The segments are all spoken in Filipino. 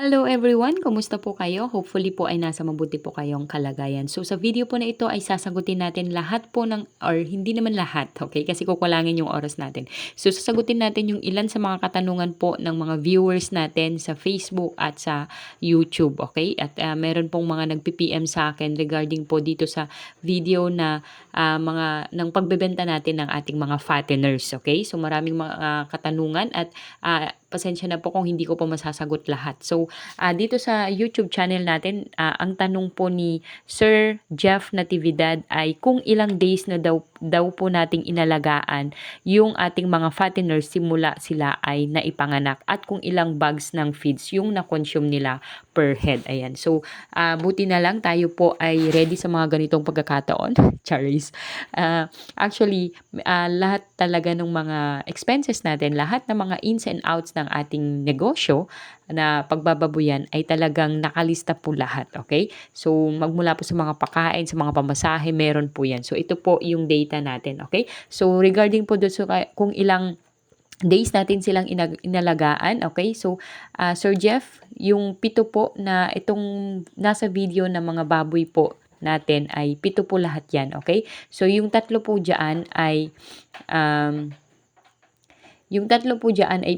Hello everyone! Kumusta po kayo? Hopefully po ay nasa mabuti po kayong kalagayan. So sa video po na ito ay sasagutin natin lahat po or hindi naman lahat, okay? Kasi kukulangin yung oras natin. So sasagutin natin yung ilan sa mga katanungan po ng mga viewers natin sa Facebook at sa YouTube, okay? At meron pong mga nagpi-PM sa akin regarding po dito sa video na ng pagbebenta natin ng ating mga fatteners, okay? So maraming mga katanungan at pasensya na po kung hindi ko po masasagot lahat. So, dito sa YouTube channel natin, ang tanong po ni Sir Jeff Natividad ay kung ilang days na daw po nating inalagaan yung ating mga fatteners simula sila ay naipanganak at kung ilang bags ng feeds yung na-consume nila per head. Ayan. So, buti na lang tayo po ay ready sa mga ganitong pagkakataon. Charis. Actually, lahat talaga ng mga expenses natin, lahat ng mga ins and outs ng ating negosyo na pagbababuyan ay talagang nakalista po lahat, okay? So, magmula po sa mga pagkain, sa mga pamasahe, meron po yan. So, ito po yung data natin, okay? So, regarding po doon kung ilang days natin silang inalagaan, okay? So, Sir Jeff, yung 7 po na itong nasa video na mga baboy po natin ay 7 po lahat yan, okay? So, yung 3 po dyan ay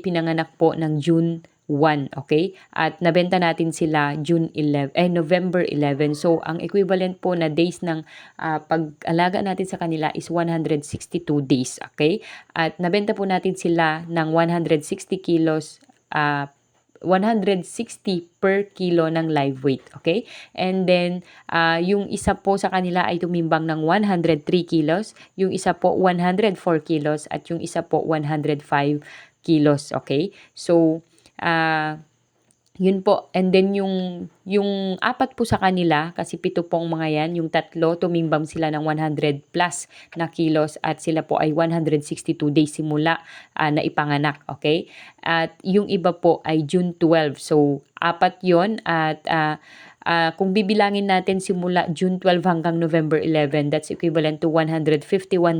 pinanganak po ng June 1, okay? At nabenta natin sila November 11. So, ang equivalent po na days ng pag-alaga natin sa kanila is 162 days, okay? At nabenta po natin sila ng 160 kilos 160 per kilo ng live weight, okay? And then, yung isa po sa kanila ay tumimbang ng 103 kilos, yung isa po 104 kilos, at yung isa po 105 kilos, okay? So, yun po. And then yung 4 po sa kanila, kasi 7 pong mga yan, yung 3 tumimbang sila ng 100 plus na kilos at sila po ay 162 days simula na ipanganak, okay? At yung iba po ay June 12. So, 4 yon at kung bibilangin natin simula June 12 hanggang November 11, that's equivalent to 151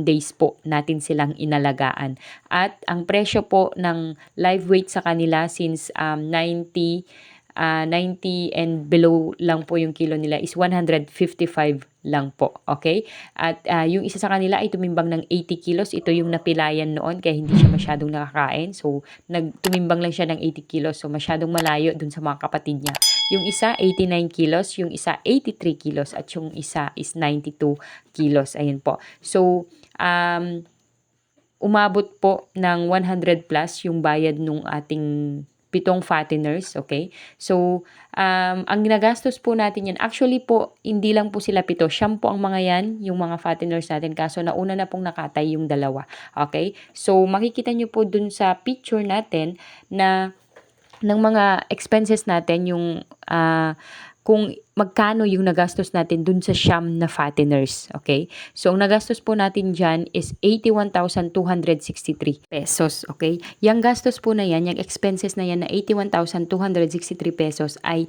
days po natin silang inalagaan. At ang presyo po ng live weight sa kanila since 90 and below lang po yung kilo nila is 155 lang po, okay? At yung isa sa kanila ay tumimbang ng 80 kilos. Ito yung napilayan noon kaya hindi siya masyadong nakakain. So, tumimbang lang siya ng 80 kilos. So, masyadong malayo dun sa mga kapatid niya. Yung isa 89 kilos, yung isa 83 kilos, at yung isa is 92 kilos. Ayan po. So, umabot po ng 100 plus yung bayad nung ating 7 fatteners, okay? So, ang ginagastos po natin yan, actually po, hindi lang po sila 7, siyam po ang mga yan, yung mga fatteners natin, kaso nauna na pong nakatay yung 2, okay? So, makikita nyo po dun sa picture natin na ng mga expenses natin, yung kung magkano yung nagastos natin dun sa siyam na fatteners, okay? So, ang nagastos po natin dyan is 81,263 pesos, okay? Yung gastos po na yan, yung expenses na yan na 81,263 pesos ay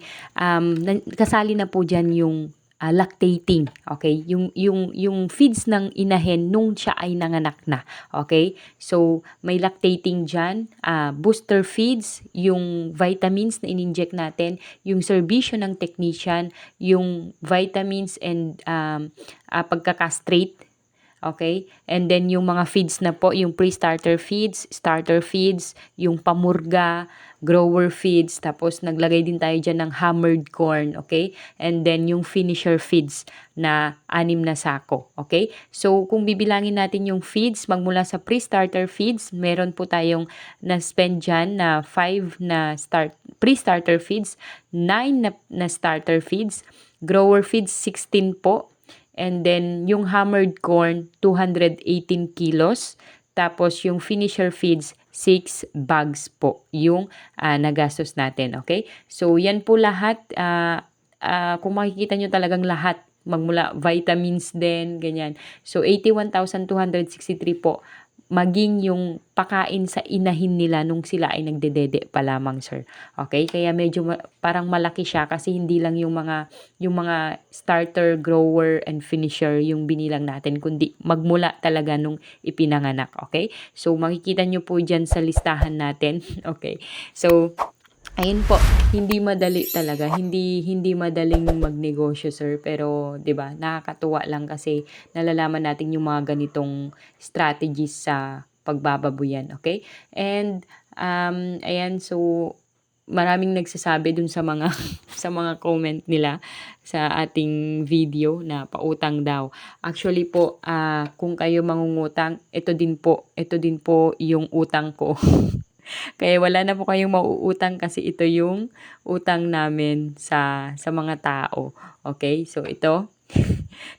kasali na po dyan yung lactating, okay? Yung feeds ng inahin nung siya ay nanganak na, okay? So, may lactating dyan, booster feeds, yung vitamins na in-inject natin, yung serbisyo ng technician, yung vitamins and pagkakastrate, okay? And then yung mga feeds na po, yung pre-starter feeds, starter feeds, yung pamurga, grower feeds, tapos naglagay din tayo dyan ng hammered corn, okay? And then yung finisher feeds na 6 na sako, okay? So, kung bibilangin natin yung feeds, magmula sa pre-starter feeds, meron po tayong na-spend dyan na 5 na pre-starter feeds, 9 na starter feeds, grower feeds 16 po, and then yung hammered corn 218 kilos, tapos yung finisher feeds 6 bags po yung nagastos natin, okay? So, yan po lahat. Kung makikita nyo talagang lahat, magmula vitamins din, ganyan. So, 81,263 po, maging yung pakain sa inahin nila nung sila ay nagdedede pa lamang, sir. Okay? Kaya medyo parang malaki siya kasi hindi lang yung mga starter, grower, and finisher yung binilang natin, kundi magmula talaga nung ipinanganak. Okay? So, makikita nyo po dyan sa listahan natin. Okay? So, Ayun po, hindi madali talaga, hindi madaling magnegosyo sir, pero 'di ba, nakakatuwa lang kasi nalalaman natin yung mga ganitong strategies sa pagbababoyan, okay. And, ayan, so maraming nagsasabi dun sa mga sa mga comment nila sa ating video na pautang daw. Actually po, kung kayo mangungutang, ito din po yung utang ko. Kaya wala na po kayong mauutang kasi ito yung utang namin sa mga tao. Okay? So ito,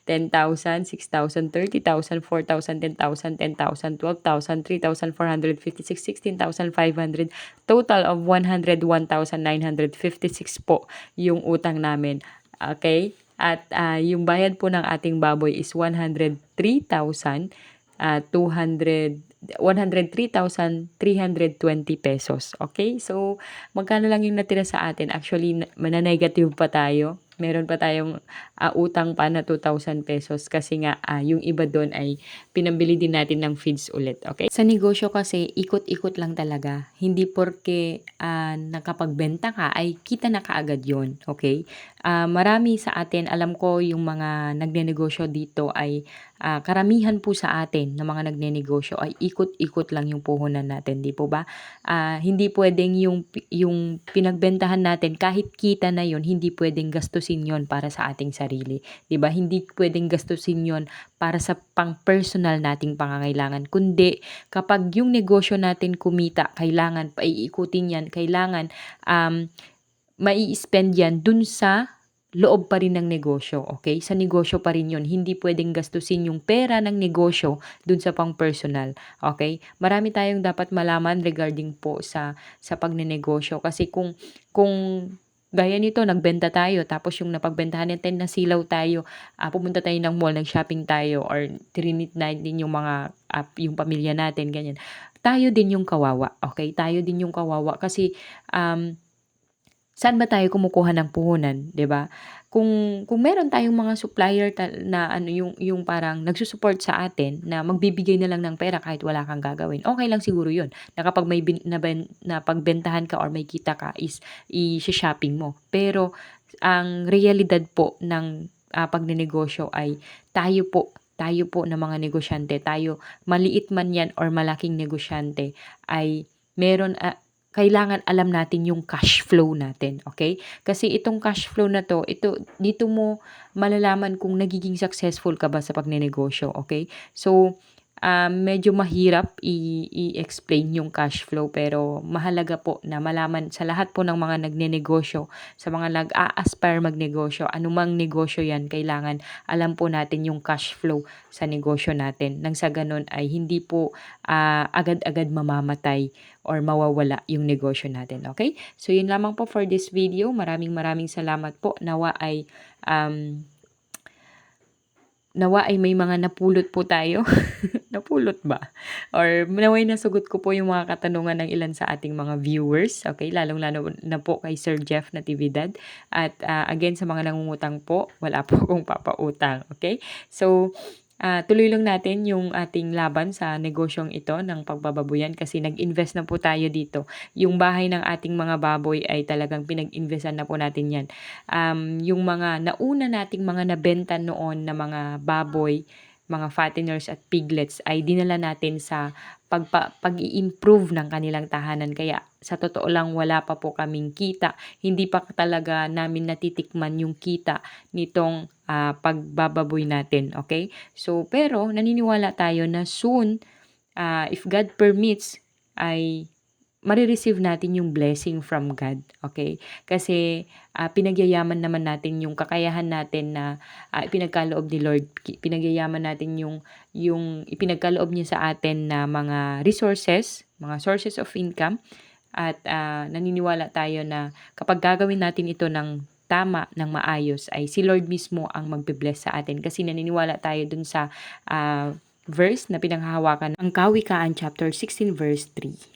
10,000, 6,000, 30,000, 4,000, 10,000, 10,000, 12,000, 3,456, 16,500, total of 101,956 po yung utang namin. Okay? At yung bayad po ng ating baboy is 103,320 pesos. Okay? So, magkano lang yung natira sa atin? Actually, negative pa tayo. Meron pa tayong utang pa na 2,000 pesos kasi nga yung iba doon ay pinambili din natin ng feeds ulit. Okay? Sa negosyo kasi, ikot-ikot lang talaga. Hindi porke nakapagbenta ka ay kita na kaagad yon. Okay? Marami sa atin, alam ko yung mga nagnenegosyo dito ay karamihan po sa atin na mga nagnenegosyo ay ikot-ikot lang yung puhunan natin, di po ba? Hindi pwedeng yung pinagbentahan natin, kahit kita na yun, hindi pwedeng gastusin yon para sa ating sarili. Di ba? Hindi pwedeng gastusin yon para sa pang-personal nating pangangailangan. Kundi, kapag yung negosyo natin kumita, kailangan paiikutin yan, kailangan mai-spend yan dun sa loob pa rin ng negosyo, okay? Sa negosyo pa rin yun. Hindi pwedeng gastusin yung pera ng negosyo dun sa pang-personal, okay? Marami tayong dapat malaman regarding po sa pagnenegosyo. Kasi kung gaya nito, nagbenta tayo, tapos yung napagbentahan natin, nasilaw tayo, pumunta tayo ng mall, nag-shopping tayo, or trinit natin yung mga, yung pamilya natin, ganyan. Tayo din yung kawawa, okay? Tayo din yung kawawa kasi, saan ba tayo kumukuha ng puhunan, 'di ba? Kung meron tayong mga supplier na ano yung parang nagsu-support sa atin na magbibigay na lang ng pera kahit wala kang gagawin. Okay lang siguro 'yun. Na kapag may napagbentahan ka or may kita ka is i-shopping mo. Pero ang realidad po ng pagnenegosyo ay tayo po na mga negosyante, tayo maliit man 'yan or malaking negosyante ay meron kailangan alam natin yung cash flow natin, okay? Kasi itong cash flow na 'to, dito mo malalaman kung nagiging successful ka ba sa pagnenegosyo, okay? So, medyo mahirap i-explain yung cash flow pero mahalaga po na malaman sa lahat po ng mga nagnenegosyo, sa mga nag-a-aspire magnegosyo, anumang negosyo 'yan, kailangan alam po natin yung cash flow sa negosyo natin. Nang sa gano'n ay hindi po agad-agad mamamatay or mawawala yung negosyo natin, okay? So, yun lamang po for this video. Maraming maraming salamat po. Nawa ay may mga napulot po tayo. Napulot ba? Or naway nasagot ko po yung mga katanungan ng ilan sa ating mga viewers. Okay, lalong-lalo na po kay Sir Jeff Natividad. At again, sa mga nangungutang po, wala po akong papautang. Okay? So, tuloy lang natin yung ating laban sa negosyong ito ng pagbababoyan kasi nag-invest na po tayo dito. Yung bahay ng ating mga baboy ay talagang pinag-investan na po natin yan. Yung mga nauna nating mga nabenta noon na mga baboy, mga fatteners at piglets ay dinala natin sa pag-i-improve ng kanilang tahanan. Kaya sa totoo lang wala pa po kaming kita. Hindi pa talaga namin natitikman yung kita nitong pagbababoy natin. Okay? So, pero naniniwala tayo na soon, if God permits, ay marireceive natin yung blessing from God, okay? Kasi pinagyayaman naman natin yung kakayahan natin na ipinagkaloob ni Lord. Pinagyayaman natin yung ipinagkaloob niya sa atin na mga resources, mga sources of income. At naniniwala tayo na kapag gagawin natin ito ng tama, ng maayos, ay si Lord mismo ang magbe-bless sa atin. Kasi naniniwala tayo dun sa verse na pinanghahawakan ang Kawikaan chapter 16 verse 3.